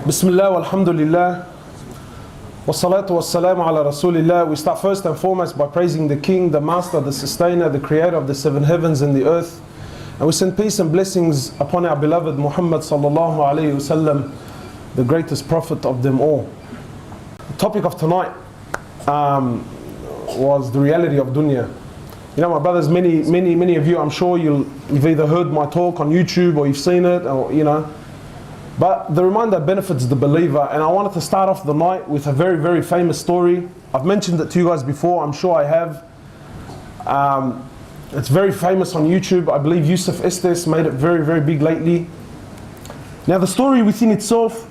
Bismillah, walhamdulillah, wassalatu wassalamu ala rasulillah. We start first and foremost by praising the King, the Master, the Sustainer, the Creator of the seven heavens and the earth. And we send peace and blessings upon our beloved Muhammad sallallahu alayhi wasallam, the greatest prophet of them all. The topic of tonight was the reality of dunya. You know, my brothers, many of you, I'm sure you've either heard my talk on YouTube or you've seen it, or you know. But the reminder benefits the believer, and I wanted to start off the night with a very, very famous story. I've mentioned it to you guys before, I'm sure I have. It's very famous on YouTube. I believe Yusuf Estes made it very, very big lately. Now the story within itself,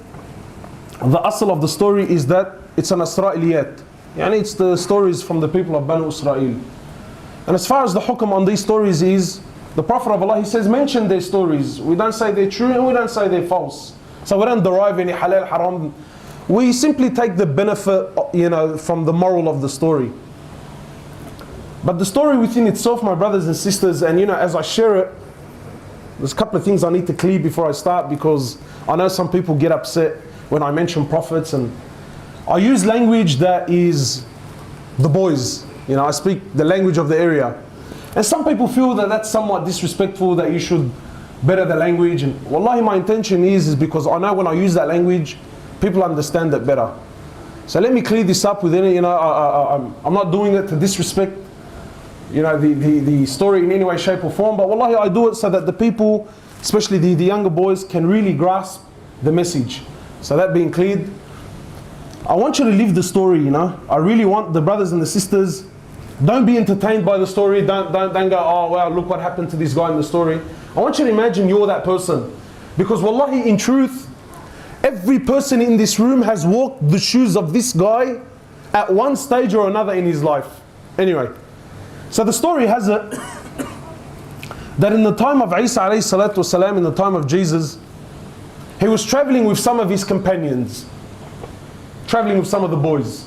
the asl of the story is that it's an Israeliyat. Yani it's the stories from the people of Banu Israel. And as far as the hukm on these stories is, the Prophet of Allah, he says, mention their stories. We don't say they're true and we don't say they're false. So we don't derive any halal, haram. We simply take the benefit, you know, from the moral of the story. But the story within itself, my brothers and sisters, and you know, as I share it, there's a couple of things I need to clear before I start, because I know some people get upset when I mention prophets, and I use language that is the boys. You know, I speak the language of the area. And some people feel that that's somewhat disrespectful, that you should better the language. And wallahi, my intention is because I know when I use that language, people understand it better. So let me clear this up within it. You know, I'm not doing it to disrespect, you know, the story in any way, shape or form. But wallahi, I do it so that the people, especially the younger boys, can really grasp the message. So that being cleared, I want you to live the story, you know. I really want the brothers and the sisters, don't be entertained by the story. Don't go, oh wow, look what happened to this guy in the story. I want you to imagine you're that person. Because wallahi, in truth, every person in this room has walked the shoes of this guy at one stage or another in his life. Anyway, so the story has it that in the time of Isa alayhi salatu wasalam, in the time of Jesus, he was traveling with some of his companions, traveling with some of the boys.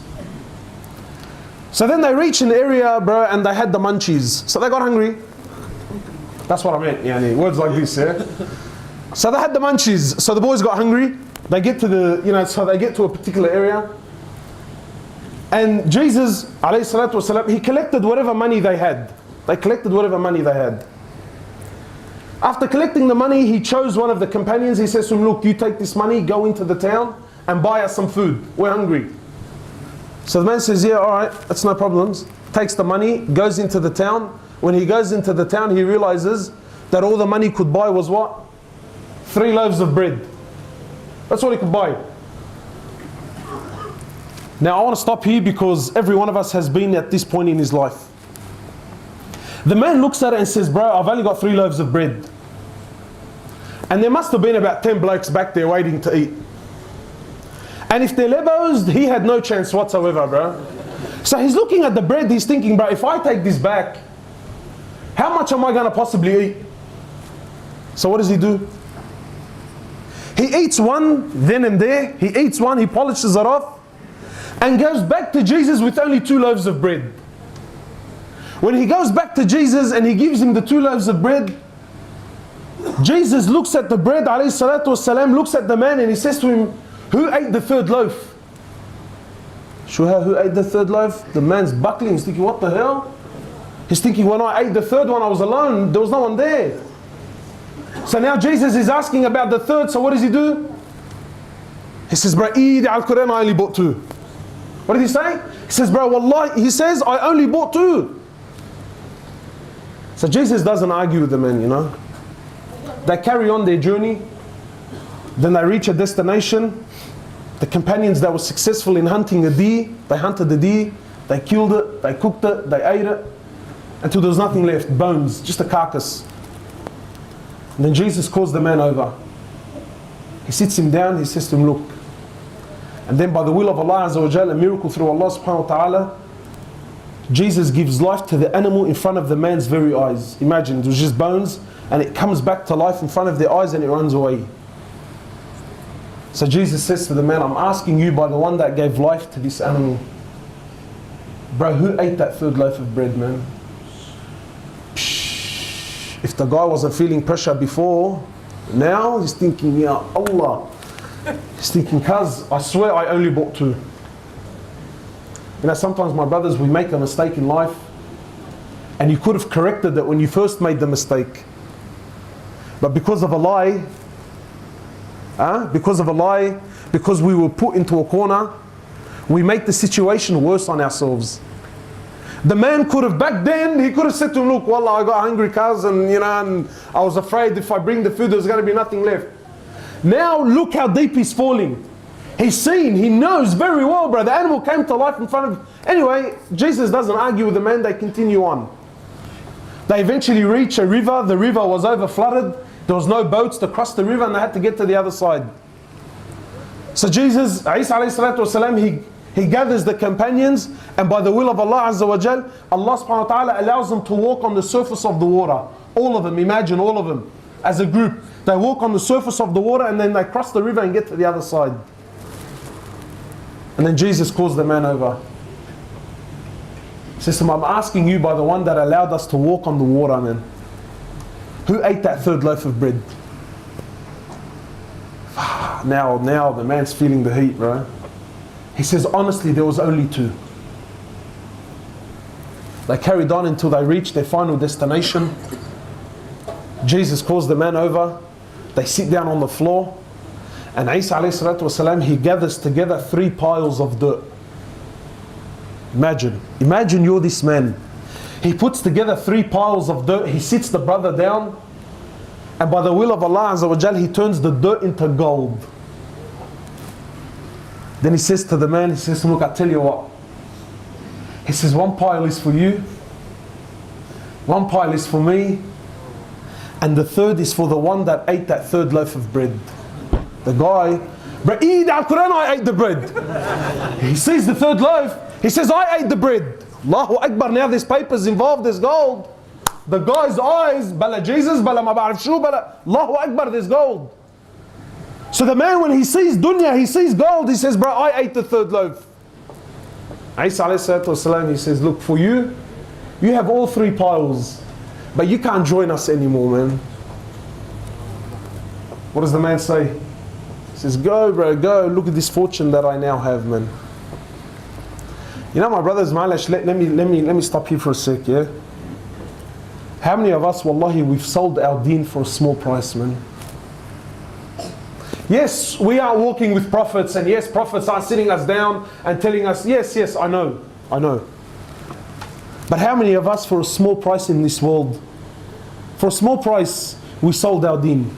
So then they reached an area, bro, and they had the munchies. So they got hungry. That's what I meant, yani, words like this, yeah? So they had the munchies. So the boys got hungry. They get to the, you know, so they get to a particular area. And Jesus, alayhi salatu wasalam, he collected whatever money they had. They collected whatever money they had. After collecting the money, he chose one of the companions. He says to him, look, you take this money, go into the town and buy us some food. We're hungry. So the man says, yeah, all right, that's no problems. Takes the money, goes into the town. When he goes into the town, he realizes that all the money could buy was what? 3 loaves of bread. That's all he could buy. Now I want to stop here because every one of us has been at this point in his life. The man looks at it and says, bro, I've only got 3 loaves of bread. And there must have been about 10 blokes back there waiting to eat. And if they're lebos, he had no chance whatsoever, bro. So he's looking at the bread, he's thinking, bro, if I take this back, how much am I going to possibly eat? So what does he do? He eats one then and there. He eats one, he polishes it off, and goes back to Jesus with only 2 loaves of bread. When he goes back to Jesus and he gives him the 2 loaves of bread, Jesus looks at the bread, alayhi salatu wasalam, looks at the man and he says to him, who ate the 3rd loaf? Shuha, who ate the 3rd loaf? The man's buckling, he's thinking, what the hell? He's thinking, when I ate the 3rd one, I was alone, there was no one there. So now Jesus is asking about the 3rd, so what does he do? He says, bro, Eid al-Quran, I only bought 2. What did he say? He says, bro, wallahi, he says, I only bought 2. So Jesus doesn't argue with the man, you know. They carry on their journey. Then they reach a destination. The companions that were successful in hunting a deer, they hunted the deer, they killed it, they cooked it, they ate it, until there was nothing left, bones, just a carcass. And then Jesus calls the man over. He sits him down, he says to him, look. And then by the will of Allah Azza wa Jal, a miracle through Allah subhanahu wa ta'ala, Jesus gives life to the animal in front of the man's very eyes. Imagine, it was just bones, and it comes back to life in front of their eyes and it runs away. So Jesus says to the man, I'm asking you by the one that gave life to this animal. Bro, who ate that 3rd loaf of bread, man? If the guy wasn't feeling pressure before, now he's thinking, Ya Allah, He's thinking, cuz, I swear I only bought 2. You know, sometimes my brothers, we make a mistake in life, and you could have corrected it when you first made the mistake. But because of a lie, because we were put into a corner, we make the situation worse on ourselves. The man could have, back then, he could have said to him, look, wallah, I got hungry, cuz, and you know, and I was afraid if I bring the food, there's going to be nothing left. Now, look how deep he's falling. He's seen, he knows very well, bro. The animal came to life in front of... Anyway, Jesus doesn't argue with the man, they continue on. They eventually reach a river. The river was over flooded. There was no boats to cross the river, and they had to get to the other side. So Jesus, Isa alayhi salatu wasalam, he gathers the companions, and by the will of Allah Azza wa Jal, Allah subhanahu wa ta'ala allows them to walk on the surface of the water. All of them, imagine all of them, as a group. They walk on the surface of the water, and then they cross the river and get to the other side. And then Jesus calls the man over. He says to him, I'm asking you by the one that allowed us to walk on the water, man. Who ate that 3rd loaf of bread? Now the man's feeling the heat, bro. He says, honestly, there was only 2. They carried on until they reached their final destination. Jesus calls the man over. They sit down on the floor. And Isa alayhi salatu wasalam, he gathers together 3 piles of dirt. Imagine you're this man. He puts together 3 piles of dirt. He sits the brother down. And by the will of Allah Azza wa Jal, he turns the dirt into gold. Then he says to the man, he says, look, I tell you what. He says, 1 pile is for you. 1 pile is for me. And the 3rd is for the one that ate that 3rd loaf of bread. The guy, bro, eat Al-Quran, I ate the bread. He sees the 3rd loaf. He says, I ate the bread. Allahu Akbar, now there's papers involved, there's gold. The guy's eyes, bala Jesus, bala ma ba'arif shu, bala, Allahu Akbar, there's gold. So the man, when he sees dunya, he sees gold, he says, bro, I ate the 3rd loaf. Isa alayhi salatu wasalam, he says, look, for you, you have all 3 piles, but you can't join us anymore, man. What does the man say? He says, go, bro, go, look at this fortune that I now have, man. You know, my brothers, let me stop here for a sec, yeah? How many of us, wallahi, we've sold our deen for a small price, man? Yes, we are walking with prophets, and yes, prophets are sitting us down and telling us, yes, I know. But how many of us, for a small price in this world, for a small price, we sold our deen?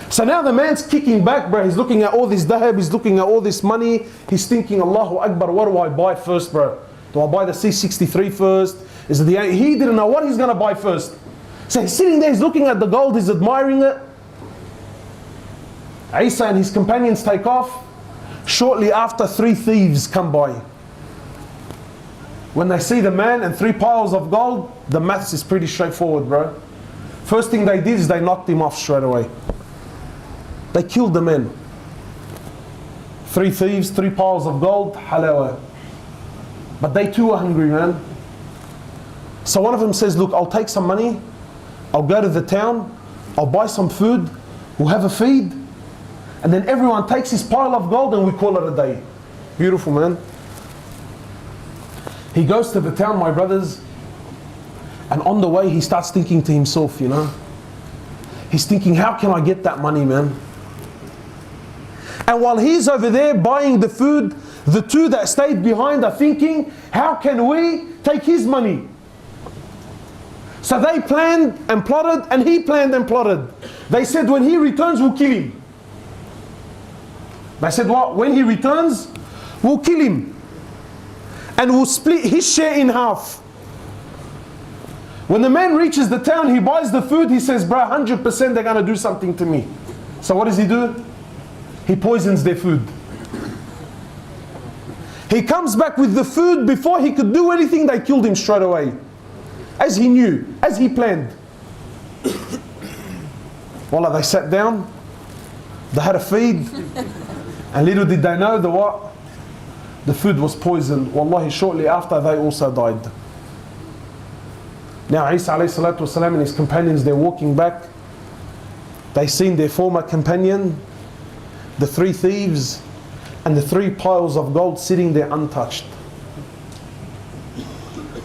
So now the man's kicking back, bro. He's looking at all this dahab, he's looking at all this money. He's thinking, Allahu Akbar, what do I buy first, bro? Do I buy the C63 first? Is it the... He didn't know what he's going to buy first. So he's sitting there, he's looking at the gold, he's admiring it. Isa and his companions take off. Shortly after, 3 thieves come by. When they see the man and 3 piles of gold, the maths is pretty straightforward, bro. First thing they did is they knocked him off straight away. They killed the man. 3 thieves, 3 piles of gold, halawa. But they too were hungry, man. So one of them says, look, I'll take some money, I'll go to the town, I'll buy some food, we'll have a feed, and then everyone takes his pile of gold and we call it a day. Beautiful, man. He goes to the town, my brothers, and on the way he starts thinking to himself, you know. He's thinking, how can I get that money, man? And while he's over there buying the food, the 2 that stayed behind are thinking, how can we take his money? So they planned and plotted, and he planned and plotted. They said, when he returns, we'll kill him. They said, what? When he returns, we'll kill him. And we'll split his share in half. When the man reaches the town, he buys the food, he says, bro, 100% they're going to do something to me. So what does he do? He poisons their food. He comes back with the food. Before he could do anything, they killed him straight away. As he knew, as he planned. Wallah, they sat down, they had a feed, and little did they know what? The food was poisoned. Wallahi, shortly after, they also died. Now Isa alayhi salatu wasalam and his companions, they're walking back. They seen their former companion the 3 thieves, and the 3 piles of gold sitting there untouched.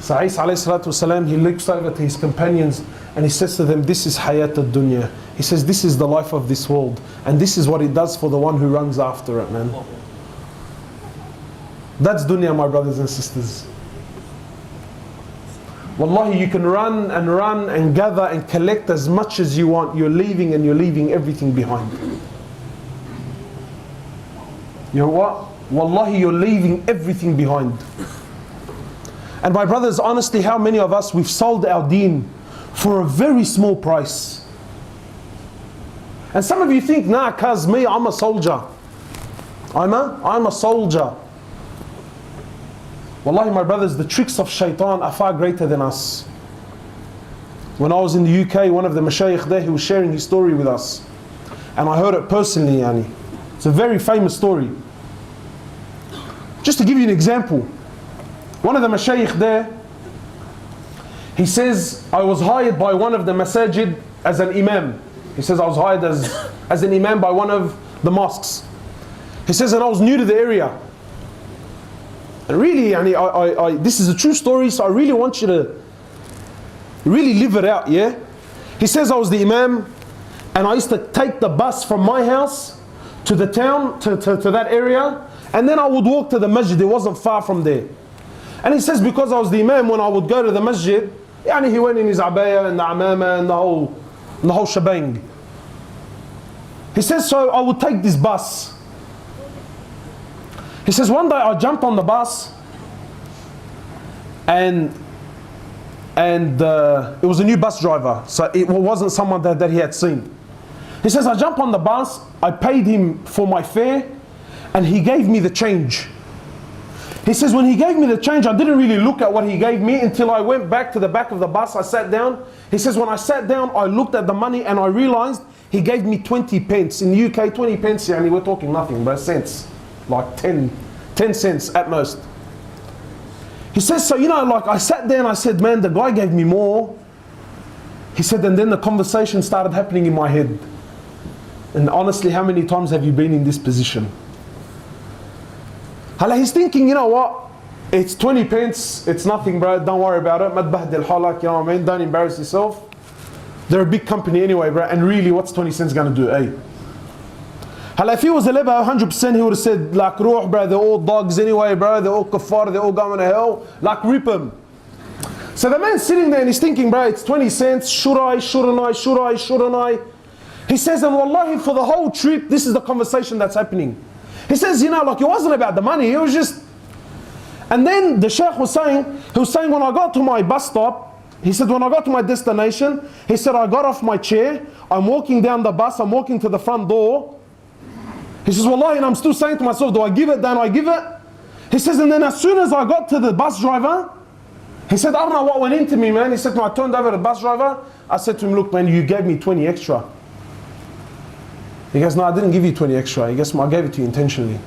So Isa alayhi salatu wasalam, he looks over to his companions and he says to them, this is hayat ad-dunya. He says, this is the life of this world. And this is what it does for the one who runs after it, man. That's dunya, my brothers and sisters. Wallahi, you can run and gather and collect as much as you want. You're leaving and you're leaving everything behind. You know what? Wallahi, you're leaving everything behind. And my brothers, honestly, how many of us, we've sold our deen for a very small price. And some of you think, nah, cuz me, I'm a soldier. I'm a soldier. Wallahi, my brothers, the tricks of shaitan are far greater than us. When I was in the UK, one of the mashayikh there, he was sharing his story with us. And I heard it personally, yani. It's a very famous story. Just to give you an example, one of the mashayikh there, he says, I was hired by one of the masajid as an imam. He says, I was hired as an imam by one of the mosques. He says, and I was new to the area. And really, this is a true story, so I really want you to really live it out, yeah? He says, I was the imam, and I used to take the bus from my house to the town, to that area, and then I would walk to the masjid. It wasn't far from there. And he says, because I was the imam, when I would go to the masjid, he went in his abaya and the amama and the whole shebang. He says, so I would take this bus. He says, one day I jumped on the bus and it was a new bus driver, so it wasn't someone that he had seen. He says, I jumped on the bus, I paid him for my fare, and he gave me the change. He says, when he gave me the change, I didn't really look at what he gave me until I went back to the back of the bus, I sat down. He says, when I sat down, I looked at the money and I realized he gave me 20 pence. In the UK, 20 pence, we're talking nothing, but cents. Like 10 cents at most. He says, so I sat there and I said, man, the guy gave me more. He said, and then the conversation started happening in my head. And honestly, how many times have you been in this position? He's thinking, you know what? It's 20 pence, it's nothing, bro, don't worry about it. Madbahdil halak, you know what I mean? Don't embarrass yourself. They're a big company anyway, bro, and really, what's 20 cents gonna do, eh? If he was a level 100%, he would have said, like, ruh, bro, they're all dogs anyway, bro, they're all kuffar, they're all going to hell, like, rip them. So the man's sitting there and he's thinking, bro, it's 20 cents, should I, shouldn't I, should I, shouldn't I? He says, and wallahi, for the whole trip, this is the conversation that's happening. He says, it wasn't about the money, it was just... And then the sheikh was saying, when I got to my bus stop, he said, when I got to my destination, he said, I got off my chair, I'm walking down the bus, I'm walking to the front door. He says, wallahi, and I'm still saying to myself, do I give it, don't I give it? He says, and then as soon as I got to the bus driver, he said, I don't know what went into me, man. He said, when I turned over to the bus driver, I said to him, look, man, you gave me 20 extra. He goes, no, I didn't give you 20 extra. He goes, I gave it to you intentionally.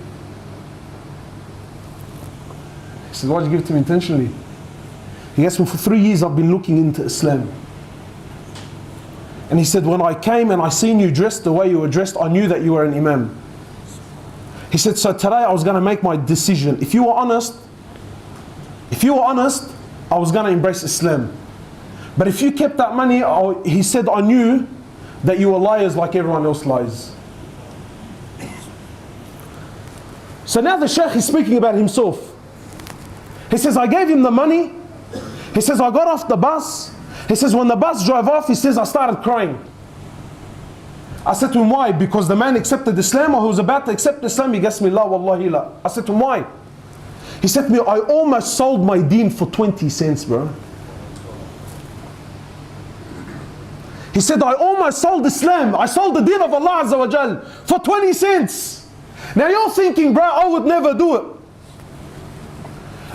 He said, why did you give it to me intentionally? He goes, well, for 3 years I've been looking into Islam. And he said, when I came and I seen you dressed the way you were dressed, I knew that you were an imam. He said, so today I was going to make my decision. If you were honest, I was going to embrace Islam. But if you kept that money, he said, I knew that you were liars like everyone else lies. So now the sheikh is speaking about himself. He says, I gave him the money. He says, I got off the bus. He says, when the bus drove off, he says, I started crying. I said to him, why? Because the man accepted Islam, or he was about to accept Islam. He goes, la wallahi la. I said to him, why? He said to me, I almost sold my deen for 20 cents, bro. He said, I almost sold Islam. I sold the deen of Allah Azza wa Jal for 20 cents. Now you're thinking, bro, I would never do it.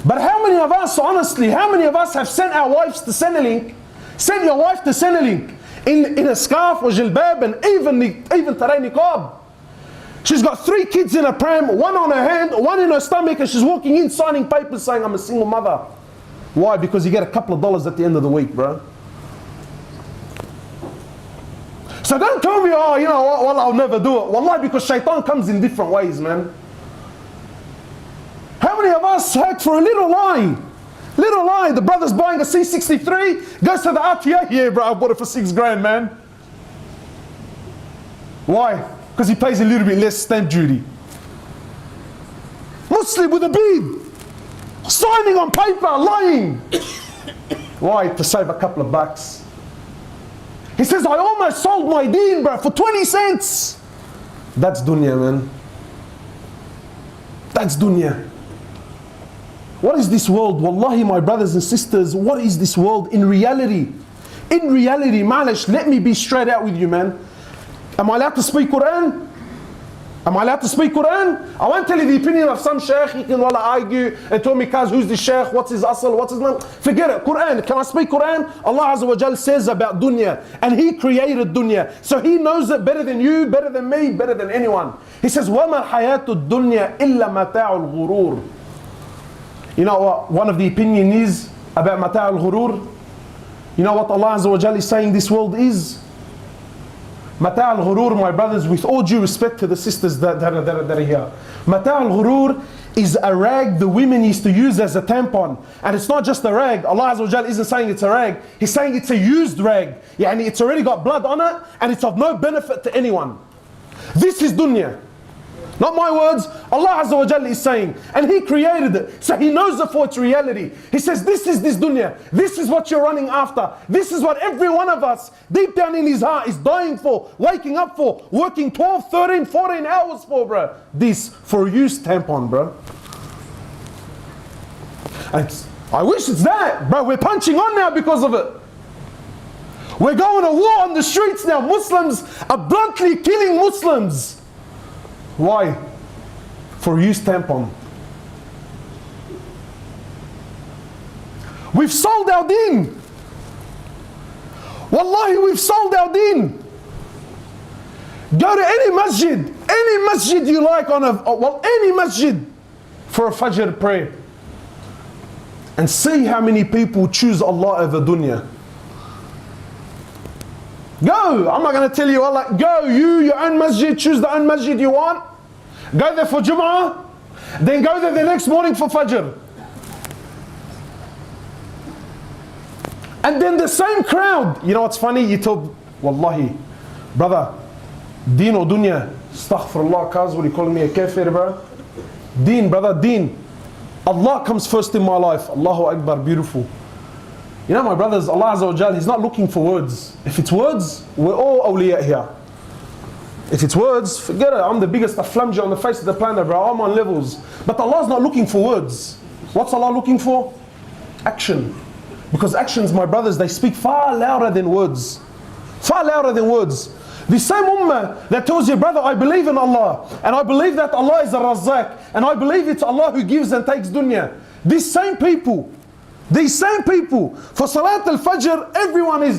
But how many of us, honestly, how many of us have sent our wives to Centrelink, sent your wife to Centrelink in a scarf or jilbab and even taray niqab? She's got 3 kids in a pram, 1 on her hand, 1 in her stomach, and she's walking in signing papers saying, I'm a single mother. Why? Because you get a couple of dollars at the end of the week, bro. So So don't tell me, oh, you know what, well, I'll never do it. Wallahi, because shaitan comes in different ways, man. How many of us had for a little lie? Little lie, the brother's buying a C63, goes to the RTA, yeah bro, I bought it for 6 grand, man. Why? Because he pays a little bit less stamp duty. Muslim with a bead, signing on paper, lying. Why? To save a couple of bucks. He says, I almost sold my deen, bro, for 20 cents. That's dunya, man. That's dunya. What is this world? Wallahi, my brothers and sisters, what is this world in reality? In reality, malish, let me be straight out with you, man. Am I allowed to speak Quran? Am I allowed to speak Quran? I won't tell you the opinion of some sheikh. He can argue and tell me, Kaz, who's the sheikh? What's his asl? What's his name? Forget it. Quran. Can I speak Quran? Allah Azza wa Jal says about dunya. And He created dunya. So He knows it better than you, better than me, better than anyone. He says, وَمَا الْحَيَاةُ الدُّنْيَا إِلَّا مَتَاعُ الْغُرُورِ. You know what one of the opinion is about mata' al-ghurur? You know what Allah Azza wa Jalla is saying this world is? Mata' al-ghurur, my brothers, with all due respect to the sisters that are here. Mata' al-ghurur is a rag the women used to use as a tampon. And it's not just a rag. Allah Azza wa Jalla isn't saying it's a rag. He's saying it's a used rag. Yani it's already got blood on it and it's of no benefit to anyone. This is dunya. Not my words, Allah Azza wa Jalla is saying. And He created it, so He knows it for its reality. He says, this is this dunya. This is what you're running after. This is what every one of us, deep down in his heart, is dying for, waking up for, working 12, 13, 14 hours for, bro. This, for a used tampon, bro. I wish it's that, bro. We're punching on now because of it. We're going to war on the streets now. Muslims are bluntly killing Muslims. Why? For used tampon. We've sold our deen. Wallahi, we've sold our deen. Go to any masjid you like any masjid for a Fajr prayer. And see how many people choose Allah over dunya. Go! I'm not going to tell you, Allah, go, your own masjid, choose the own masjid you want. Go there for Jum'ah, then go there the next morning for Fajr. And then the same crowd. You know what's funny? You tell, Wallahi, brother, deen or dunya? Astaghfirullah, Kaz, what are you calling me a kafir, bro? Deen, brother, deen. Allah comes first in my life. Allahu Akbar, beautiful. You know, my brothers, Allah Azza wa Jal, He's not looking for words. If it's words, we're all awliya here. If it's words, forget it. I'm the biggest aflamja on the face of the planet, bro. I'm on levels. But Allah's not looking for words. What's Allah looking for? Action. Because actions, my brothers, they speak far louder than words. Far louder than words. The same ummah that tells you, brother, I believe in Allah. And I believe that Allah is a Razzaq. And I believe it's Allah who gives and takes dunya. These same people, for Salat al-Fajr, everyone is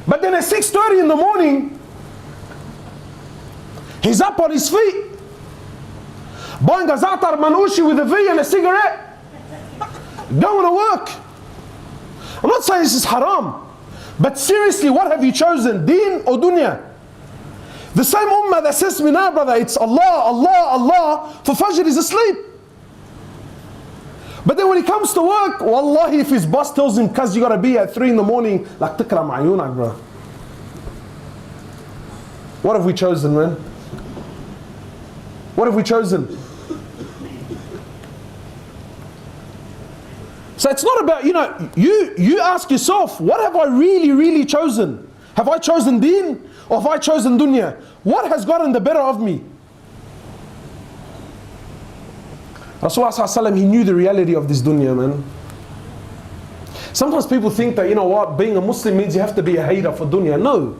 but then at 6:30 in the morning, he's up on his feet, buying a za'atar manushi with a V and a cigarette, going to work. I'm not saying this is haram, but seriously, what have you chosen, deen or dunya? The same ummah that says to me now, brother, it's Allah, Allah, Allah, for Fajr is asleep. But then when he comes to work, wallahi, if his boss tells him, cuz you gotta be at 3 in the morning, like tikra ma'yunak, bro. What have we chosen, man? What have we chosen? So it's not about, you ask yourself, what have I really chosen? Have I chosen deen or have I chosen dunya? What has gotten the better of me? Rasulullah, he knew the reality of this dunya, man. Sometimes people think that, being a Muslim means you have to be a hater for dunya. No.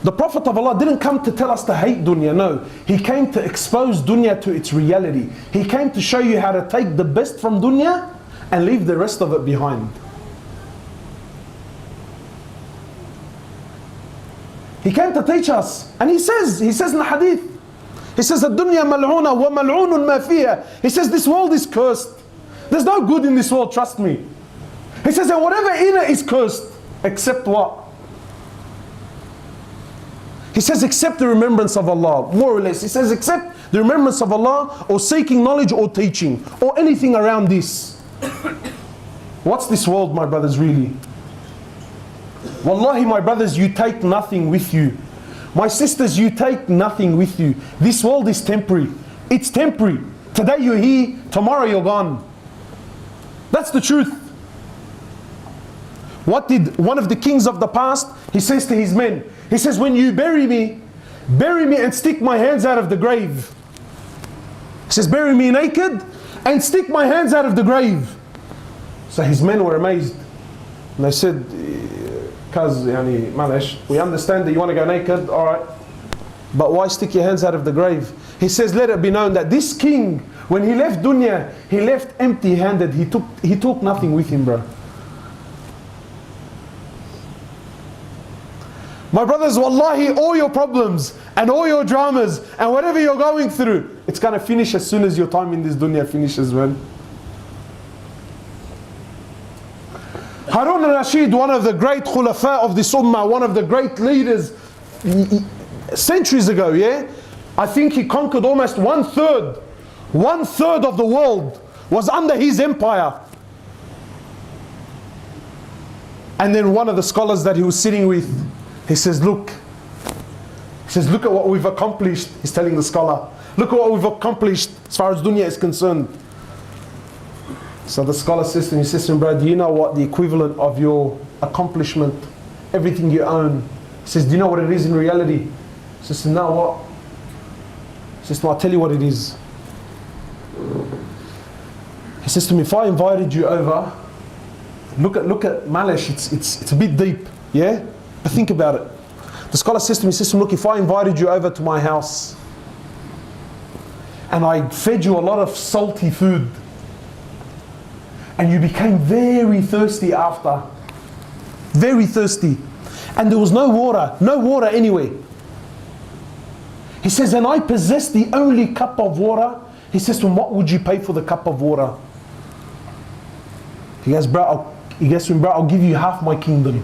The Prophet of Allah didn't come to tell us to hate dunya, no. He came to expose dunya to its reality. He came to show you how to take the best from dunya and leave the rest of it behind. He came to teach us. And he says in the hadith, He says, الدنيا ملعونة وملعون ما فيها. He says, this world is cursed. There's no good in this world, trust me. He says, and whatever in it is cursed, except what? He says, except the remembrance of Allah, more or less. He says, except the remembrance of Allah, or seeking knowledge or teaching, or anything around this. What's this world, my brothers, really? Wallahi, my brothers, you take nothing with you. My sisters, you take nothing with you. This world is temporary. It's temporary. Today you're here, tomorrow you're gone. That's the truth. What did one of the kings of the past, he says to his men, he says, when you bury me and stick my hands out of the grave. He says, bury me naked and stick my hands out of the grave. So his men were amazed. And they said, cuz, yani, malish, we understand that you want to go naked, alright. But why stick your hands out of the grave? He says, let it be known that this king, when he left dunya, he left empty-handed. He took nothing with him, bro. My brothers, wallahi, all your problems and all your dramas and whatever you're going through, it's going to finish as soon as your time in this dunya finishes, man. Harun al-Rashid, one of the great khulafa of this ummah, one of the great leaders centuries ago, yeah? I think he conquered almost one third of the world was under his empire. And then one of the scholars that he was sitting with, he says, look at what we've accomplished. He's telling the scholar, look at what we've accomplished as far as dunya is concerned. So the scholar says to him, he says to him, bro, do you know what the equivalent of your accomplishment, everything you own? He says, do you know what it is in reality? He says, no, what? He says, no, I'll tell you what it is. He says to me, if I invited you over, look at Malish, it's a bit deep, yeah? But think about it. The scholar says to me, look, if I invited you over to my house and I fed you a lot of salty food and you became very thirsty after, very thirsty, and there was no water anyway. He says, and I possess the only cup of water. He says to him, what would you pay for the cup of water? He goes, bro, I'll give you half my kingdom.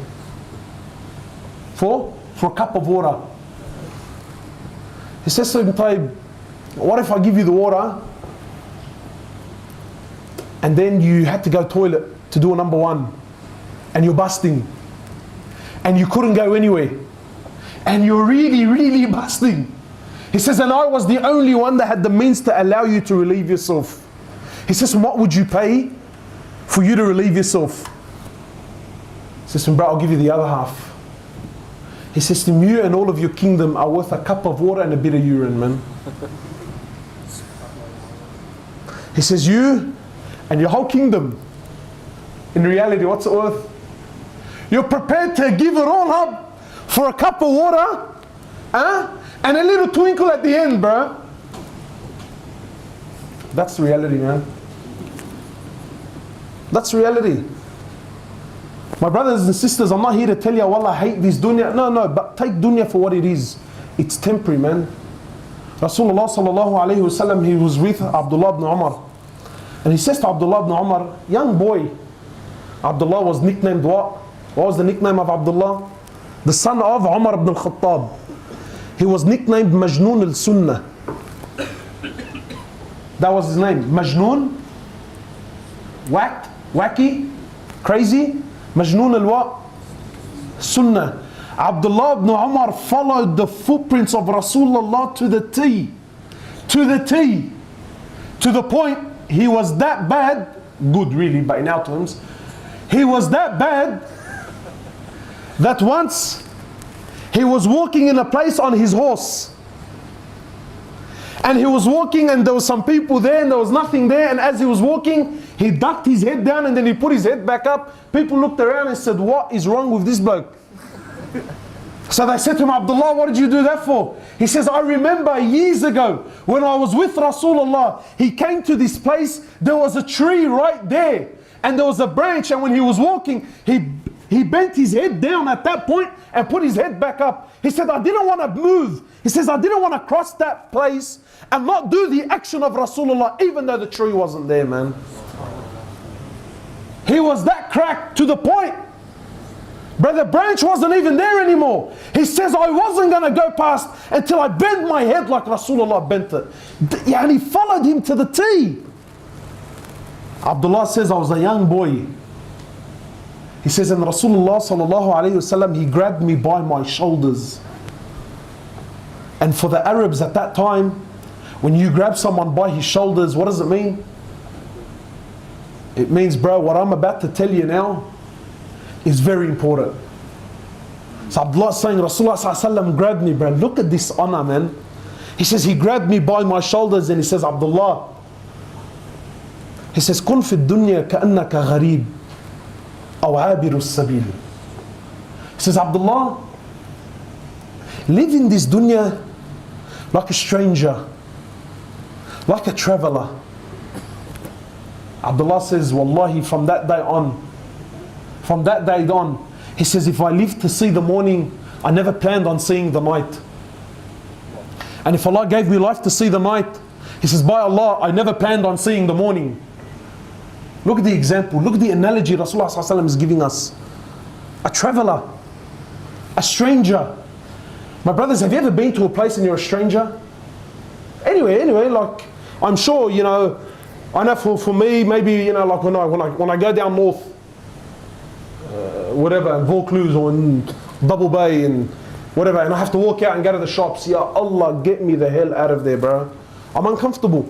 For a cup of water. He says to him, what if I give you the water and then you had to go toilet to do a number one and you're busting and you couldn't go anywhere and you're really, really busting. He says, and I was the only one that had the means to allow you to relieve yourself. He says, what would you pay for you to relieve yourself? He says, bro, I'll give you the other half. He says to him, you and all of your kingdom are worth a cup of water and a bit of urine, man. He says, you and your whole kingdom, in reality, what's it worth? You're prepared to give it all up for a cup of water, and a little twinkle at the end, bro. That's reality, man. That's reality. My brothers and sisters, I'm not here to tell you, wallah, I hate this dunya. No, but take dunya for what it is. It's temporary, man. Rasulullah sallallahu alayhi wa sallam, he was with Abdullah ibn Umar. And he says to Abdullah ibn Umar, young boy. Abdullah was nicknamed what? What was the nickname of Abdullah? The son of Umar ibn al-Khattab. He was nicknamed Majnoon al-Sunnah. That was his name. Majnoon, wacky, crazy. Majnoon al-what? Sunnah. Abdullah ibn Umar followed the footprints of Rasulullah to the T. To the T. To the point he was that bad, good really, but in our terms, he was that bad that once he was walking in a place on his horse. And he was walking and there was some people there and there was nothing there, and as he was walking, he ducked his head down and then he put his head back up. People looked around and said, what is wrong with this bloke? So they said to him, Abdullah, what did you do that for? He says, I remember years ago when I was with Rasulullah, he came to this place, there was a tree right there and there was a branch, and when he was walking, he bent his head down at that point and put his head back up. He said, I didn't want to move He says, I didn't want to cross that place and not do the action of Rasulullah, even though the tree wasn't there, man. He was that cracked to the point. Brother, branch wasn't even there anymore. He says, I wasn't going to go past until I bent my head like Rasulullah bent it. And he followed him to the T. Abdullah says, I was a young boy. He says, and Rasulullah sallallahu alayhi wasallam, he grabbed me by my shoulders. And for the Arabs at that time, when you grab someone by his shoulders, what does it mean? It means, bro, what I'm about to tell you now is very important. So Abdullah is saying, Rasulullah sallallahu alayhi wasallam grabbed me, bro. Look at this honor, man. He says, he grabbed me by my shoulders and he says, Abdullah, he says, كن في الدنيا كأنك غريب أو عابر السبيل. He says, Abdullah, live in this dunya like a stranger, like a traveler. Abdullah says, Wallahi, from that day on, he says, if I live to see the morning, I never planned on seeing the night. And if Allah gave me life to see the night, he says, by Allah, I never planned on seeing the morning. Look at the example, look at the analogy Rasulullah sallallahu alaihi wasallam is giving us. A traveler, a stranger. My brothers, have you ever been to a place and you're a stranger? Anyway, like, I'm sure, you know, I know for me, maybe, you know, like when I go down north, whatever, in Vaucluse or in Double Bay and whatever, and I have to walk out and go to the shops, ya Allah, get me the hell out of there, bro. I'm uncomfortable.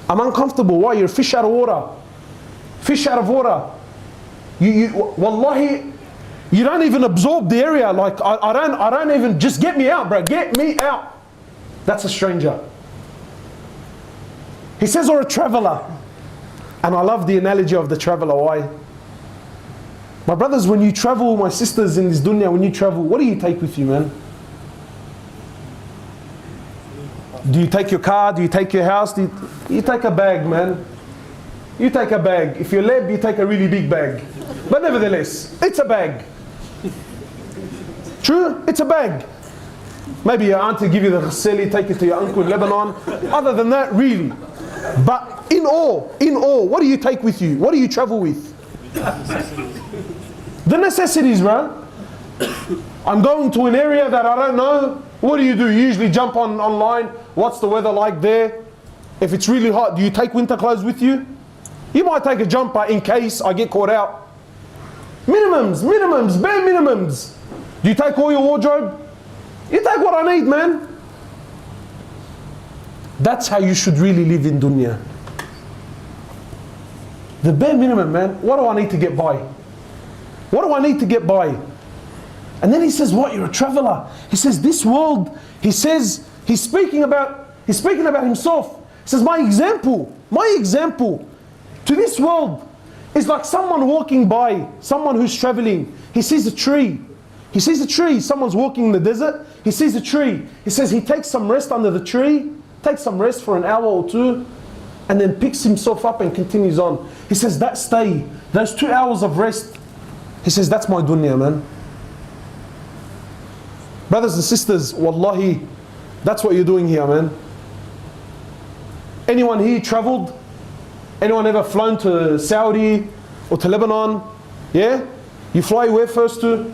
Why? You're a fish out of water. Fish out of water. Wallahi, you don't even absorb the area. Like, I don't even, just get me out, bro. Get me out. That's a stranger. He says, or a traveler. And I love the analogy of the traveler. Why? My brothers, when you travel, my sisters in this dunya, when you travel, what do you take with you, man? Do you take your car? Do you take your house? You take a bag, man. You take a bag. If you're lab, you take a really big bag. But nevertheless, it's a bag. True? It's a bag. Maybe your auntie give you the ghaseli, take it to your uncle in Lebanon. Other than that, really. But in all, what do you take with you? What do you travel with? The necessities, bro. I'm going to an area that I don't know. What do? You usually jump online. What's the weather like there? If it's really hot, do you take winter clothes with you? You might take a jumper in case I get caught out. Minimums, bare minimums. Do you take all your wardrobe? You take what I need, man. That's how you should really live in dunya. The bare minimum, man. What do I need to get by? What do I need to get by? And then he says, what? You're a traveler. He says, this world, he says, he's speaking about himself. He says, my example to this world is like someone walking by, someone who's traveling. He sees a tree. Someone's walking in the desert. He sees a tree. He says he takes some rest under the tree, takes some rest for an hour or two, and then picks himself up and continues on. He says that stay, those 2 hours of rest, he says that's my dunya, man. Brothers and sisters, wallahi, that's what you're doing here, man. Anyone here traveled? Anyone ever flown to Saudi or to Lebanon? Yeah? You fly where first to?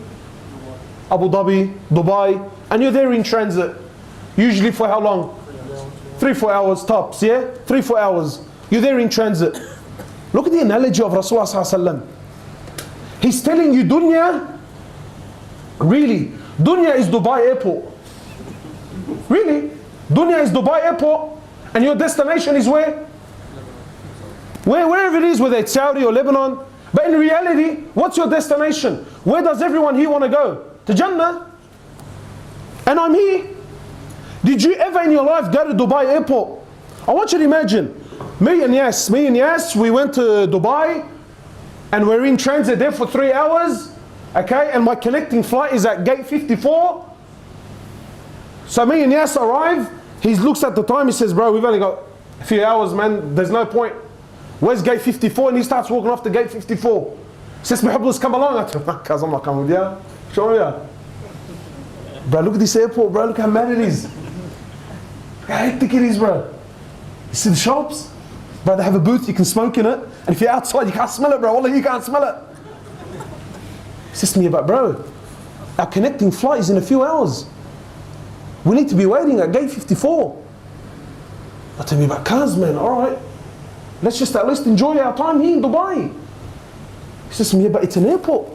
Abu Dhabi, Dubai, and you're there in transit. Usually for how long? 3-4 hours tops, yeah? 3-4 hours. You're there in transit. Look at the analogy of Rasulullah sallallahu alaihi wasallam. He's telling you dunya, really, dunya is Dubai airport. Really? Dunya is Dubai airport, and your destination is where? Wherever it is, whether it's Saudi or Lebanon. But in reality, what's your destination? Where does everyone here want to go? To Jannah. And I'm here. Did you ever in your life go to Dubai airport? I want you to imagine, me and Yas, we went to Dubai and we're in transit there for 3 hours. Okay, and my connecting flight is at gate 54. So me and Yas arrive. He looks at the time, he says, bro, we've only got a few hours, man. There's no point. Where's gate 54? And he starts walking off to gate 54. He says, Mohamad Hoblos, come along. I tell him, I'm not coming with you. Sure, yeah. Bro, look at this airport, bro. Look how mad it is. Look how hectic it is, bro. You see the shops? Bro, they have a booth, you can smoke in it. And if you're outside, you can't smell it, bro. Wallah, you can't smell it. It's just me about, bro, our connecting flight is in a few hours. We need to be waiting at gate 54. I tell me about cars, man. All right. Let's just at least enjoy our time here in Dubai. He says to me, yeah, but it's an airport.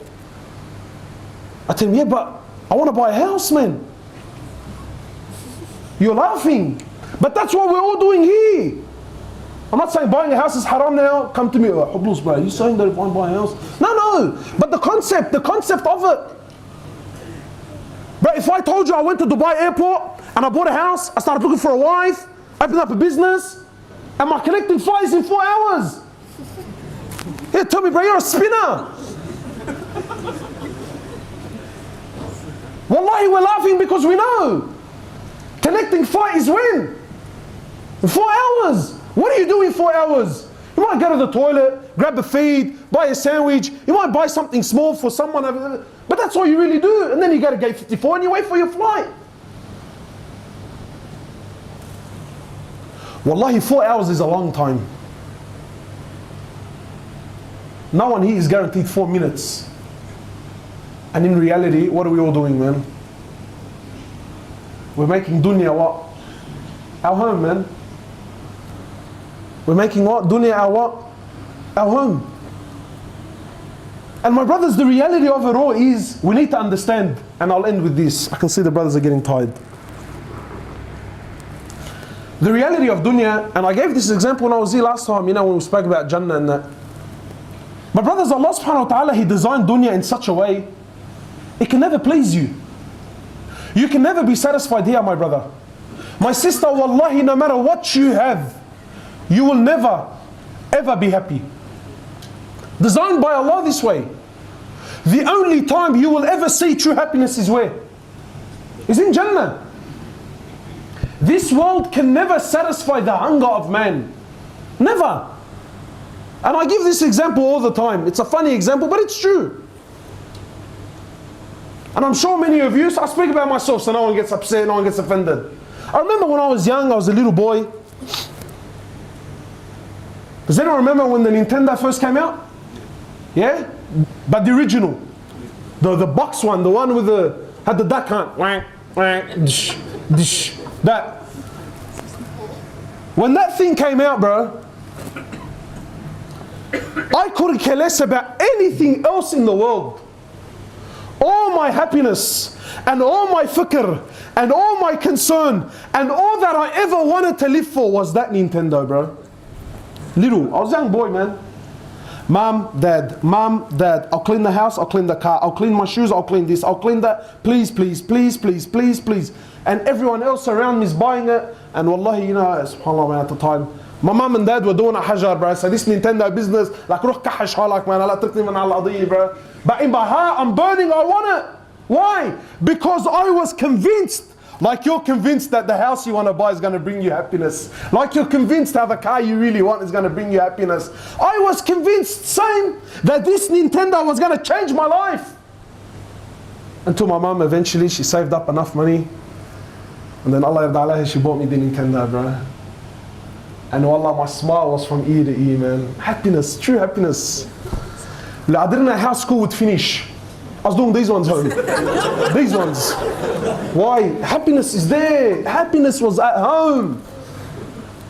I tell him, yeah, but I want to buy a house, man. You're laughing. But that's what we're all doing here. I'm not saying buying a house is haram now. Come to me, oh, Hoblos, bro. Are you saying that if I buy a house? No. But the concept of it. But if I told you I went to Dubai airport and I bought a house, I started looking for a wife, opened up a business, and my connecting flight is in 4 hours. Yeah, tell me, bro, you're a spinner. Wallahi, we're laughing because we know. Connecting flight is when? In 4 hours. What do you do in 4 hours? You might go to the toilet, grab a feed, buy a sandwich. You might buy something small for someone. But that's all you really do. And then you go to gate 54 and you wait for your flight. Wallahi, 4 hours is a long time. No one here is guaranteed 4 minutes. And in reality, what are we all doing, man? We're making dunya what? Our home, man. We're making what? Dunya our what? Our home. And my brothers, the reality of it all is, we need to understand, and I'll end with this. I can see the brothers are getting tired. The reality of dunya, and I gave this example when I was here last time, you know, when we spoke about Jannah and that. My brothers, Allah subhanahu wa ta'ala, He designed dunya in such a way, it can never please you. You can never be satisfied here, my brother. My sister, wallahi, no matter what you have, you will never, ever be happy. Designed by Allah this way. The only time you will ever see true happiness is where? Is in Jannah. This world can never satisfy the hunger of man. Never. And I give this example all the time. It's a funny example, but it's true. And I'm sure many of you, so I speak about myself so no one gets upset, no one gets offended. I remember when I was young, I was a little boy. Does anyone remember when the Nintendo first came out? Yeah? But the original. The box one, the one with the, had the duck hunt. That. When that thing came out, bro, I couldn't care less about anything else in the world. All my happiness and all my fikr and all my concern and all that I ever wanted to live for was that Nintendo, bro. Little, I was a young boy, man. Mom, dad, I'll clean the house, I'll clean the car, I'll clean my shoes, I'll clean this, I'll clean that. Please, please, please, please, please, please. And everyone else around me is buying it. And wallahi, you know, subhanAllah, man, at the time, my mom and dad were doing a hajar, bro. So this Nintendo business, like, روح كحش حالك, man, لا تركني من على القضية, bro. But in my heart, I'm burning, I want it. Why? Because I was convinced, like you're convinced that the house you want to buy is going to bring you happiness. Like you're convinced how the car you really want is going to bring you happiness. I was convinced, same, that this Nintendo was going to change my life. Until my mom eventually, she saved up enough money. And then Allah yarda alayha, she bought me the Nintendo, bro. And wallah, my smile was from ear to ear, man. Happiness, true happiness. I didn't know how school would finish. I was doing these ones home. These ones. Why? Happiness is there. Happiness was at home.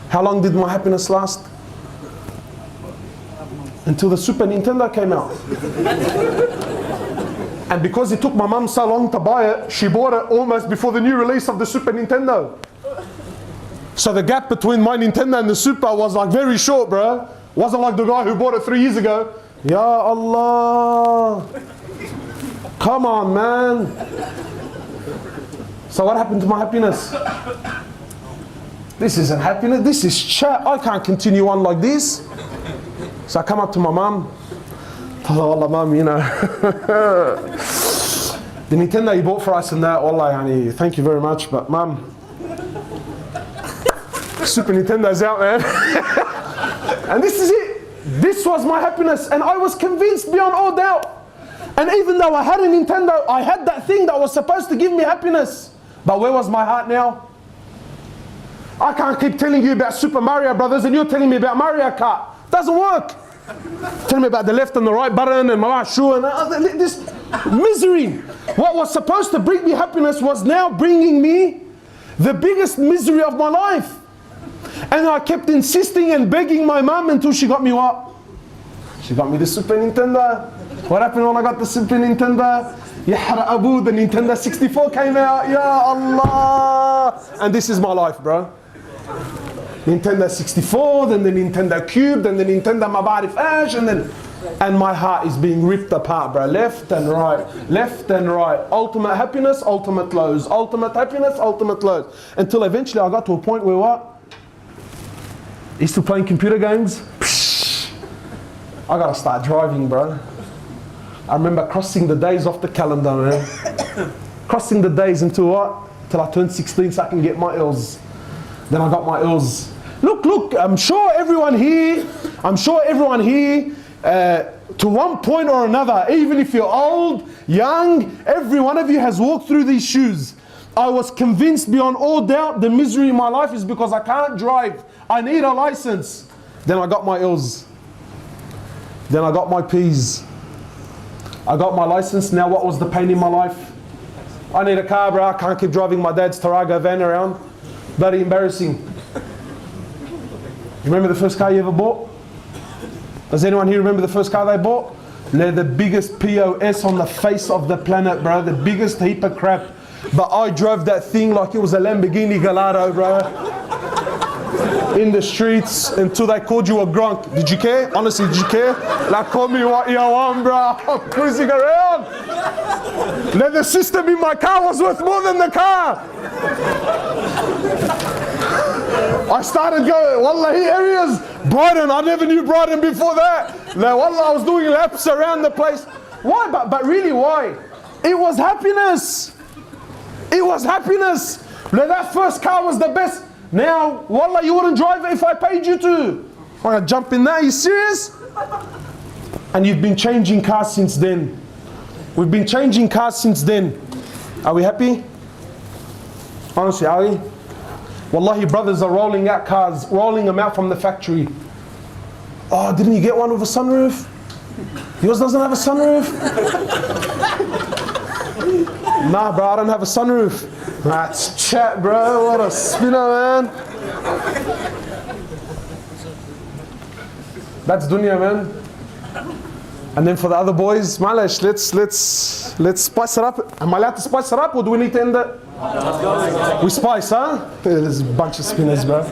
How long did my happiness last? Until the Super Nintendo came out. And because it took my mum so long to buy it, she bought it almost before the new release of the Super Nintendo. So the gap between my Nintendo and the Super was like very short, bro. Wasn't like the guy who bought it 3 years ago. Ya Allah. Come on, man. So what happened to my happiness? This isn't happiness, this is chat. I can't continue on like this. So I come up to my mum. Oh Allah, mum, you know. The Nintendo you bought for us and that, wallah, yani, thank you very much, but mum, Super Nintendo's out, man. And this is it. This was my happiness, and I was convinced beyond all doubt. And even though I had a Nintendo, I had that that thing that was supposed to give me happiness. But where was my heart now? I can't keep telling you about Super Mario Brothers and you're telling me about Mario Kart. Doesn't work. Tell me about the left and the right button and my shoe and this misery. What was supposed to bring me happiness was now bringing me the biggest misery of my life. And I kept insisting and begging my mum until she got me what? She got me the Super Nintendo. What happened when I got the Super Nintendo? Yahra Abu, the Nintendo 64 came out. Ya Allah. And this is my life, bro. Nintendo 64, then the Nintendo Cube, then the Nintendo Mabarif Ash, and my heart is being ripped apart, bro. Left and right, left and right. Ultimate happiness, ultimate lows. Ultimate happiness, ultimate lows. Until eventually I got to a point where what? He's still playing computer games. Psh, I gotta start driving, bro. I remember crossing the days off the calendar, man. Crossing the days until what? Till I turned 16 so I can get my L's. Then I got my L's. Look, I'm sure everyone here, to one point or another, even if you're old, young, every one of you has walked through these shoes. I was convinced beyond all doubt the misery in my life is because I can't drive. I need a license. Then I got my L's. Then I got my P's. I got my license. Now what was the pain in my life? I need a car, bro. I can't keep driving my dad's Taraga van around. Bloody embarrassing. You remember the first car you ever bought? Does anyone here remember the first car they bought? They're the biggest POS on the face of the planet, bro. The biggest heap of crap. But I drove that thing like it was a Lamborghini Gallardo, bro. In the streets until they called you a grunk. Did you care? Honestly, did you care? Like, call me what you want, bro. I'm cruising around. Then the system in my car was worth more than the car. I started going, wallahi, areas, Brighton, I never knew Brighton before that. Like, wallah, I was doing laps around the place. Why? But really, why? It was happiness. It was happiness. Like, that first car was the best. Now, wallah, you wouldn't drive it if I paid you to. I'm gonna jump in there, are you serious? And you've been changing cars since then. We've been changing cars since then. Are we happy? Honestly, are we? Wallahi, brothers are rolling out cars, rolling them out from the factory. Oh, didn't you get one with a sunroof? Yours doesn't have a sunroof? Nah, bro, I don't have a sunroof. That's chat, bro. What a spinner, man. That's dunya, man. And then for the other boys, Malash, let's spice it up. Am I allowed to spice it up or do we need to end it? We spice, huh? There's a bunch of spinners, bro.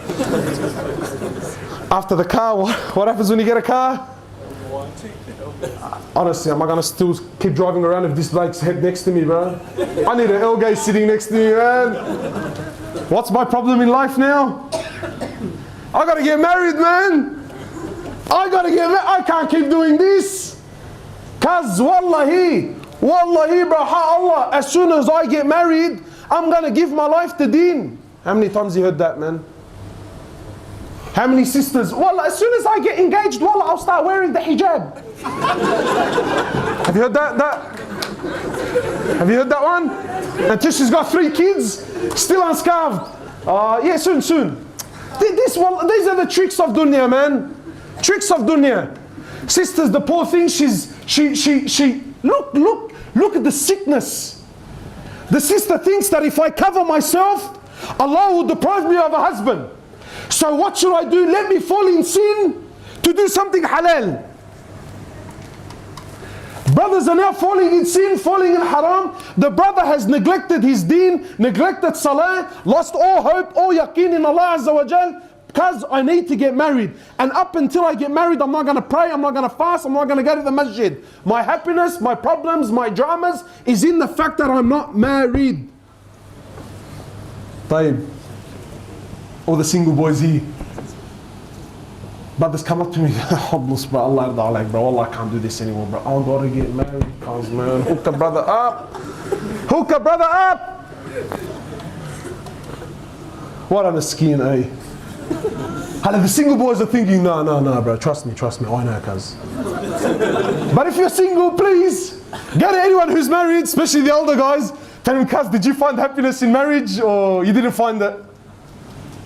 After the car, what happens when you get a car? Honestly, am I gonna still keep driving around if this bloke's head next to me, bro? I need an L-gay sitting next to me, man. What's my problem in life now? I gotta get married, man. I gotta get married. I can't keep doing this. Cause wallahi, bro, Allah, as soon as I get married, I'm gonna give my life to deen. How many times you heard that, man? How many sisters? Wallah, as soon as I get engaged, wallah, I'll start wearing the hijab. Have you heard that? Have you heard that one? Until she's got 3 kids, still unscarved. Yeah, soon. These are the tricks of dunya, man. Tricks of dunya. Sisters, the poor thing, look at the sickness. The sister thinks that if I cover myself, Allah will deprive me of a husband. So what should I do? Let me fall in sin to do something halal. Brothers are now falling in sin, falling in haram. The brother has neglected his deen, neglected salah, lost all hope, all yaqeen in Allah Azza wa Jal, because I need to get married. And up until I get married, I'm not going to pray, I'm not going to fast, I'm not going to go to the masjid. My happiness, my problems, my dramas is in the fact that I'm not married. Taib. All the single boys here. Brothers come up to me, Hoblos, bro, Allah yarda alayk, bro, Allah, I can't do this anymore, bro. I gotta get married, cause man, hook a brother up. Hook a brother up. What on the skin, eh? The single boys are thinking, no, bro, trust me, I know, cuz. But if you're single, please, Go to anyone who's married, especially the older guys, tell him, cuz, did you find happiness in marriage or you didn't find it?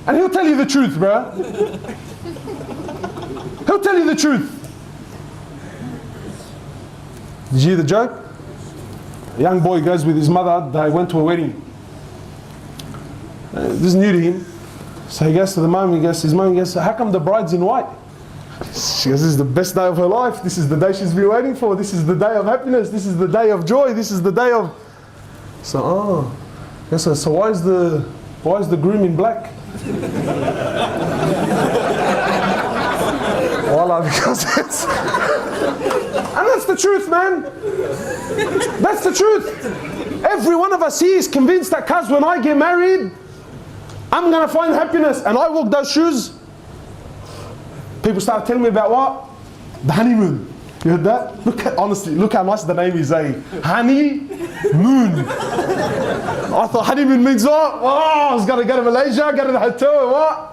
And he'll tell you the truth, bro. He'll tell you the truth. Did you hear the joke? A young boy goes with his mother, they went to a wedding. This is new to him. So he goes to the mum, his mum goes, how come the bride's in white? She goes, this is the best day of her life. This is the day she's been waiting for. This is the day of happiness. This is the day of joy. This is the day of... So, so why is the groom in black? Wallah, because it's... And that's the truth, man. That's the truth. Every one of us here is convinced that, cuz, when I get married, I'm going to find happiness. And I walk those shoes. People start telling me about what? The honeymoon. You heard that? Honestly, look how nice the name is, eh? Honeymoon. I thought honeymoon means what? Oh, I was going to go to Malaysia, go to the hotel, and what?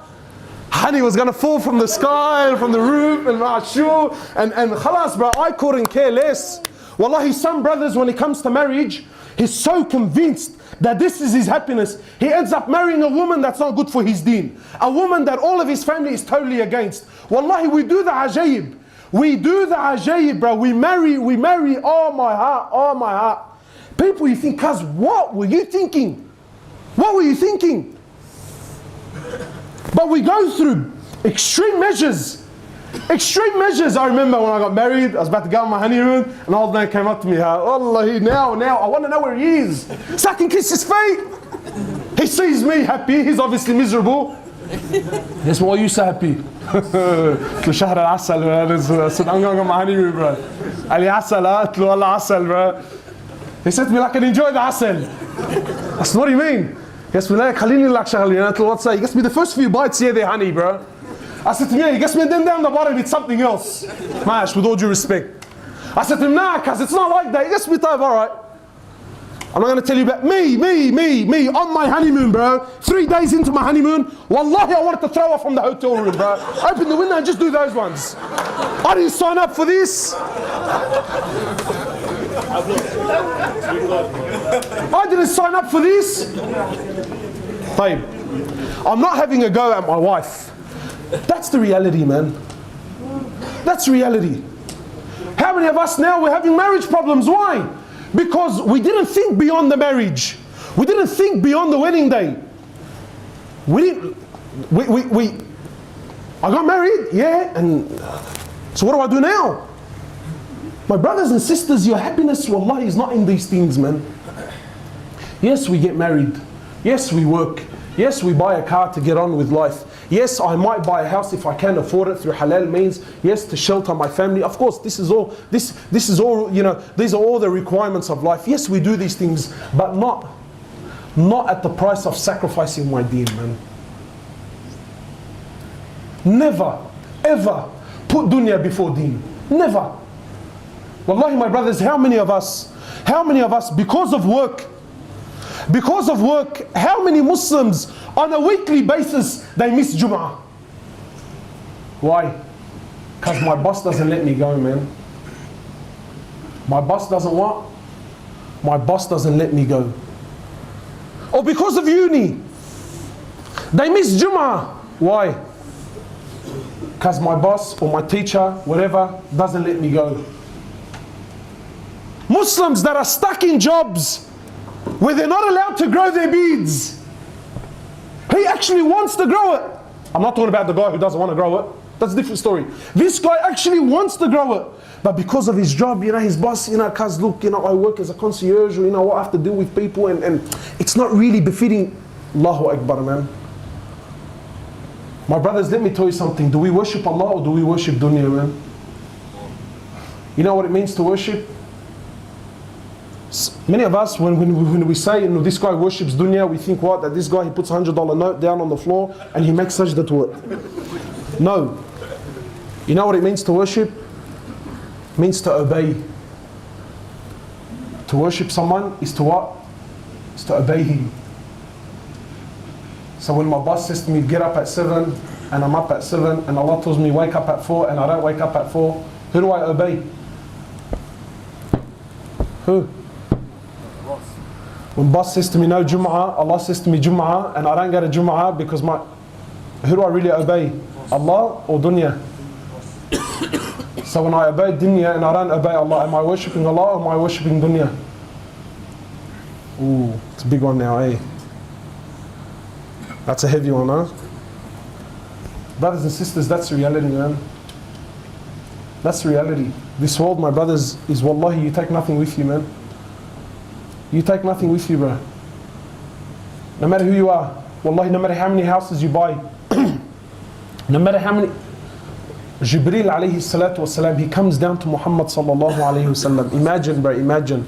Honey was going to fall from the sky, from the roof, and sure. And khalas, bro, I couldn't care less. Wallahi, some brothers, when it comes to marriage, he's so convinced that this is his happiness. He ends up marrying a woman that's not good for his deen. A woman that all of his family is totally against. Wallahi, we do the ajaib. We do the ajaib, bro. We marry, oh my heart. People, you think, cuz, what were you thinking? What were you thinking? But we go through extreme measures. Extreme measures. I remember when I got married, I was about to go on my honeymoon, and an old man came up to me, Wallahi, now, I want to know where he is. So I can kiss his feet. He sees me happy, he's obviously miserable. Yes, why are you so happy? شهر العسل, I said, I'm going on my honeymoon, bro. Ali asal, Allah asal, bro. He said to me, I can enjoy the asal. I said, what do you mean? He goes, خليني لك شغلين. What's that? He gets me the first few bites, yeah, they're honey, bro. I said to him, yeah, he gets me, and then down the bottom, it's something else. Mash, with all due respect. I said to him, nah, cuz it's not like that. He gets me type, alright. I'm not going to tell you about me, on my honeymoon, bro. 3 days into my honeymoon, wallahi, I wanted to throw off from the hotel room, bro. Open the window and just do those ones. I didn't sign up for this. I didn't sign up for this. Babe, I'm not having a go at my wife. That's the reality, man. That's reality. How many of us now, we're having marriage problems? Why? Because we didn't think beyond the marriage. We didn't think beyond the wedding day. I got married, yeah, and so what do I do now? My brothers and sisters, your happiness, wallahi, is not in these things, man. Yes, we get married. Yes, we work. Yes, we buy a car to get on with life. Yes, I might buy a house if I can afford it through halal means. Yes, to shelter my family. Of course, this is all, you know, these are all the requirements of life. Yes, we do these things, but not at the price of sacrificing my deen, man. Never, ever put dunya before deen. Never. Wallahi, my brothers, how many of us, because of work, how many Muslims on a weekly basis, they miss Jum'ah? Why? Because my boss doesn't let me go, man. My boss doesn't what? My boss doesn't let me go. Or because of uni, they miss Jum'ah. Why? Because my boss or my teacher, whatever, doesn't let me go. Muslims that are stuck in jobs where they're not allowed to grow their beads. He actually wants to grow it. I'm not talking about the guy who doesn't want to grow it. That's a different story. This guy actually wants to grow it. But because of his job, you know, his boss, you know, cuz look, you know, I work as a concierge, you know, I have to deal with people and it's not really befitting. Allahu Akbar, man. My brothers, let me tell you something. Do we worship Allah or do we worship dunya, man? You know what it means to worship? Many of us, when we say, you know, this guy worships dunya, we think what? That this guy, he puts a $100 note down on the floor and he makes sajda to it. No. You know what it means to worship? It means to obey. To worship someone is to what? Is to obey him. So when my boss says to me, get up at 7, and I'm up at 7, and Allah tells me, wake up at 4, and I don't wake up at 4, who do I obey? Who? When boss says to me, no Jum'ah, Allah says to me Jum'ah, and I don't go to Jum'ah because who do I really obey? Allah or dunya? So when I obey dunya and I don't obey Allah, am I worshipping Allah or am I worshipping dunya? Ooh, it's a big one now, eh? That's a heavy one, huh? Brothers and sisters, that's reality, man. That's reality. This world, my brothers, is wallahi, you take nothing with you, man. You take nothing with you, bro. No matter who you are, wallahi, no matter how many houses you buy, no matter how many... Jibreel alayhi salatu wasalam, he comes down to Muhammad sallallahu alayhi wasallam. Imagine, bro, imagine.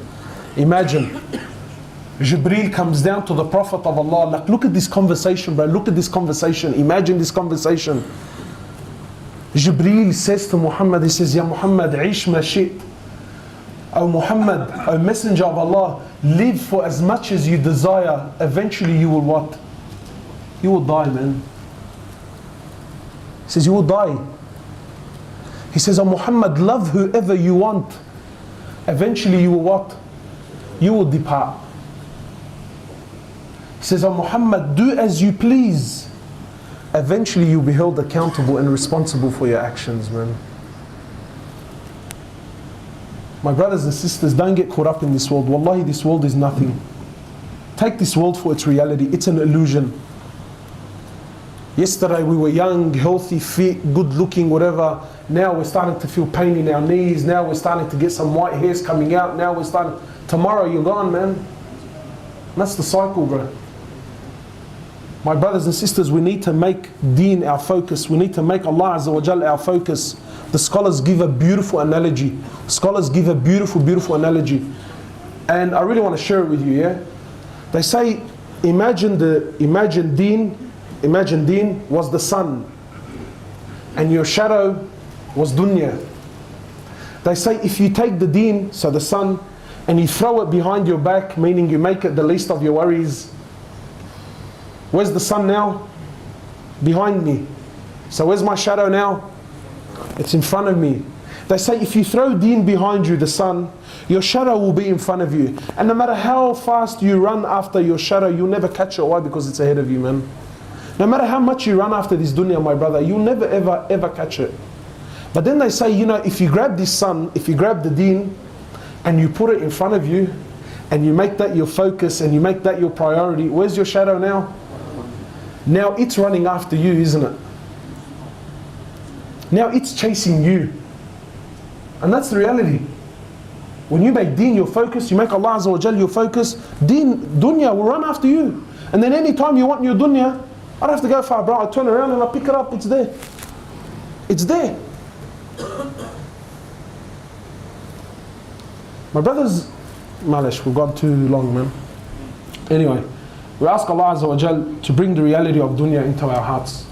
Jibreel comes down to the Prophet of Allah. Like, look at this conversation, bro. Look at this conversation. Imagine this conversation. Jibreel says to Muhammad, he says, Ya Muhammad, ish ma shit. O Muhammad, O Messenger of Allah, live for as much as you desire. Eventually you will what? You will die, man. He says, you will die. He says, O Muhammad, love whoever you want. Eventually you will what? You will depart. He says, O Muhammad, do as you please. Eventually you'll be held accountable and responsible for your actions, man. My brothers and sisters, don't get caught up in this world. Wallahi, this world is nothing. Take this world for its reality. It's an illusion. Yesterday we were young, healthy, fit, good looking, whatever. Now we're starting to feel pain in our knees. Now we're starting to get some white hairs coming out. Now we're starting... Tomorrow you're gone, man. That's the cycle, bro. My brothers and sisters, we need to make deen our focus. We need to make Allah Azza wa Jal our focus. The scholars give a beautiful analogy. Scholars give a beautiful, beautiful analogy. And I really want to share it with you, yeah? They say, imagine deen was the sun. And your shadow was dunya. They say if you take the deen, so the sun, and you throw it behind your back, meaning you make it the least of your worries. Where's the sun now? Behind me. So where's my shadow now? It's in front of me. They say if you throw deen behind you, the sun, your shadow will be in front of you. And no matter how fast you run after your shadow, you'll never catch it. Why? Because it's ahead of you, man. No matter how much you run after this dunya, my brother, you'll never ever ever catch it. But then they say, you know, if you grab this sun, if you grab the deen, and you put it in front of you, and you make that your focus, and you make that your priority, where's your shadow now? Now it's running after you, isn't it? Now it's chasing you. And that's the reality. When you make deen your focus, you make Allah Azza wa Jal your focus, deen, dunya will run after you. And then any time you want your dunya, I don't have to go far, bro. I turn around and I pick it up, it's there. It's there. My brothers, malish, we've gone too long, man. Anyway, we ask Allah Azza wa Jal to bring the reality of dunya into our hearts.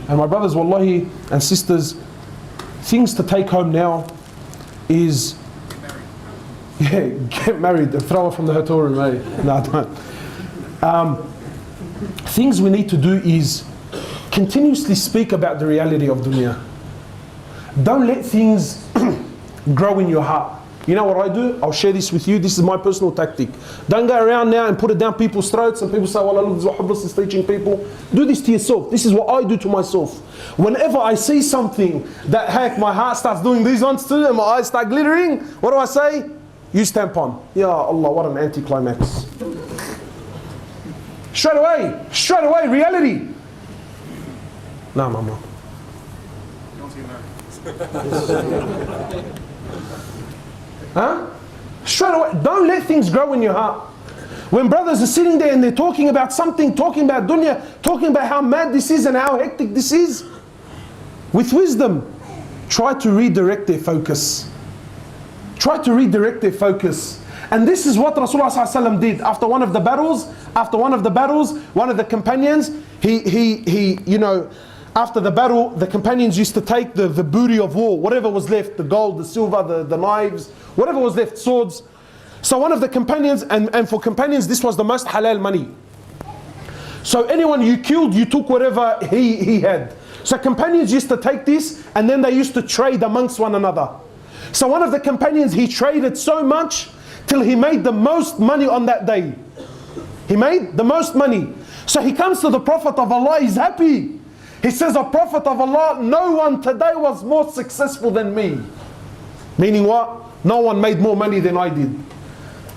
And my brothers, wallahi, and sisters, things to take home now is, yeah, get married and throw her from the hotel room, eh? No, don't. Things we need to do is continuously speak about the reality of dunya. Don't let things grow in your heart. You know what I do? I'll share this with you. This is my personal tactic. Don't go around now and put it down people's throats and people say, well, look, this is what Hoblos is teaching people. Do this to yourself. This is what I do to myself. Whenever I see something that, heck, my heart starts doing these ones too and my eyes start glittering, what do I say? You stamp on. Ya Allah, what an anticlimax. Straight away, reality. No, mama. Huh? Straight away. Don't let things grow in your heart. When brothers are sitting there and they're talking about something, talking about dunya, talking about how mad this is and how hectic this is, with wisdom, try to redirect their focus. Try to redirect their focus. And this is what Rasulullah ﷺ did after one of the battles. One of the companions, you know, after the battle, the companions used to take the booty of war, whatever was left, the gold, the silver, the knives, whatever was left, swords. So one of the companions, and for companions, this was the most halal money. So anyone you killed, you took whatever he had. So companions used to take this, and then they used to trade amongst one another. So one of the companions, he traded so much till he made the most money on that day. He made the most money. So he comes to the Prophet of Allah, he's happy. He says, "O Prophet of Allah, no one today was more successful than me." Meaning what? No one made more money than I did.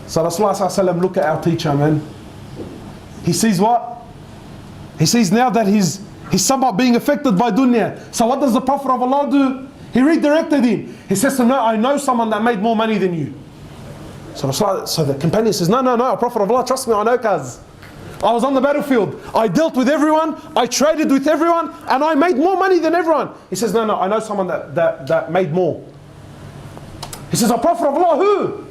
So Rasulullah ﷺ, look at our teacher, man. He sees what? He sees now that he's somewhat being affected by dunya. So what does the Prophet of Allah do? He redirected him. He says to him, "No, I know someone that made more money than you." So the companion says, no, Prophet of Allah, trust me, I know, cuz I was on the battlefield. I dealt with everyone, I traded with everyone, and I made more money than everyone. He says, no, I know someone that made more. He says, "O Prophet of Allah, who?"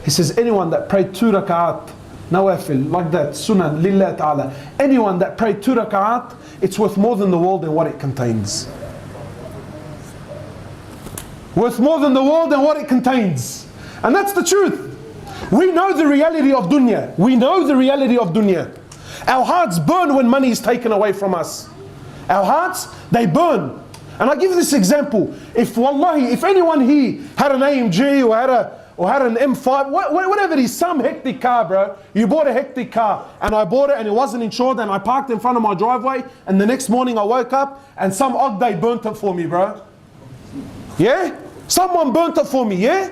He says, anyone that prayed 2 rak'at, nawafil, like that, sunan, lillah ta'ala. Anyone that prayed 2 rak'at, it's worth more than the world and what it contains. Worth more than the world and what it contains. And that's the truth. We know the reality of dunya. We know the reality of dunya. Our hearts burn when money is taken away from us. Our hearts, they burn. And I give this example. If anyone here had an AMG or had an M5, whatever it is, some hectic car, bro. You bought a hectic car, and I bought it and it wasn't insured, and I parked in front of my driveway, and the next morning I woke up and some odd day burnt it for me, bro. Yeah? Someone burnt it for me, yeah?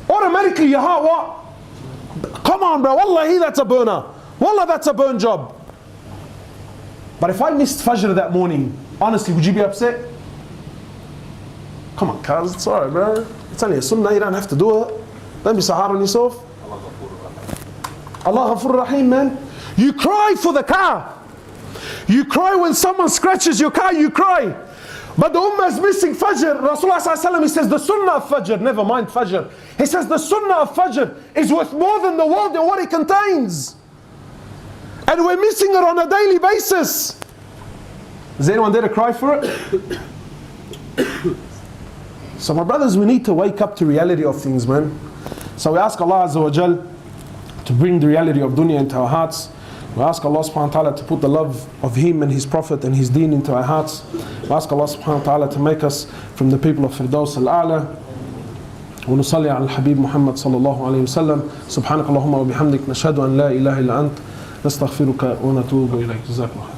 Automatically your heart, what? Come on, bro, wallahi, that's a burner. Wallah, that's a burn job. But if I missed Fajr that morning, honestly, would you be upset? Come on, cuz, it's alright, bro. It's only a sunnah, you don't have to do it. Don't be so hard on yourself. Allah Ghafur Rahim, man. You cry for the car. You cry when someone scratches your car, you cry. But the ummah is missing Fajr. Rasulullah ﷺ, he says the sunnah of Fajr, never mind Fajr. He says the sunnah of Fajr is worth more than the world and what it contains. And we're missing it on a daily basis. Is anyone there to cry for it? So my brothers, we need to wake up to reality of things, man. So we ask Allah Azza wa Jal to bring the reality of dunya into our hearts. We ask Allah subhanahu wa ta'ala to put the love of Him and His Prophet and His deen into our hearts. We ask Allah subhanahu wa ta'ala to make us from the people of Firdaus al-A'la. ونصلي على الحبيب محمد صلى الله عليه وسلم. سبحانك اللهم وبحمدك نشهد أن لا إله إلا أنت نستغفرك ونتوب إليك. جزاك الله خير.